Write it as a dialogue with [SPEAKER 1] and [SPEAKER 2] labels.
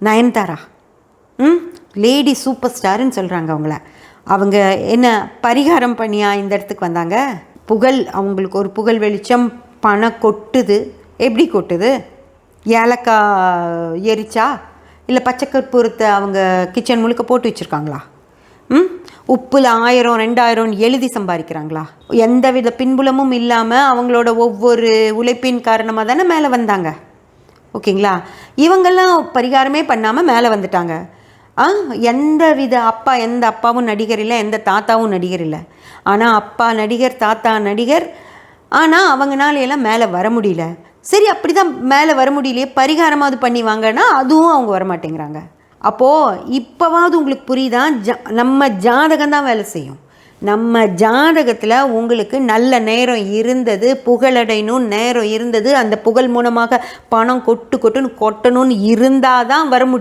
[SPEAKER 1] Nayanthara. Lady super ஸ்டாருன்னு சொல்கிறாங்க அவங்கள. அவங்க என்ன பரிகாரம் பண்ணியா இந்த இடத்துக்கு வந்தாங்க? புகழ், அவங்களுக்கு ஒரு புகழ் வெளிச்சம், பணம் கொட்டுது. எப்படி கொட்டுது? ஏலக்காய் எரிச்சா இல்லை பச்சைக்கற்பூரத்தை அவங்க கிச்சன் முழுக்க போட்டு வச்சுருக்காங்களா? உப்பில் 1000 2000 எழுதி சம்பாதிக்கிறாங்களா? எந்த வித பின்புலமும் இல்லாமல் அவங்களோட ஒவ்வொரு உழைப்பின் காரணமாக தானே மேலே வந்தாங்க. ஓகேங்களா? இவங்கெல்லாம் பரிகாரமே பண்ணாமல் மேலே வந்துட்டாங்க. எந்த அப்பாவும் நடிகர் இல்லை, எந்த தாத்தாவும் நடிகர் இல்லை. ஆனால் அப்பா நடிகர், தாத்தா நடிகர். ஆனால் அவங்களால எல்லாம் மேலே வர முடியல. சரி, அப்படி தான் மேலே வர முடியலையே, பரிகாரமாவது பண்ணி வாங்கன்னா அதுவும் அவங்க வரமாட்டேங்கிறாங்க. அப்போது இப்போவாவது உங்களுக்கு புரியுதா? நம்ம ஜாதகம் தான் வேலை செய்யும். நம்ம ஜாதகத்தில் உங்களுக்கு நல்ல நேரம் இருந்தது, புகழடையணும் நேரம் இருந்தது, அந்த புகழ் மூலமாக பணம் கொட்டணும்னு இருந்தால் தான் வர முடியும்.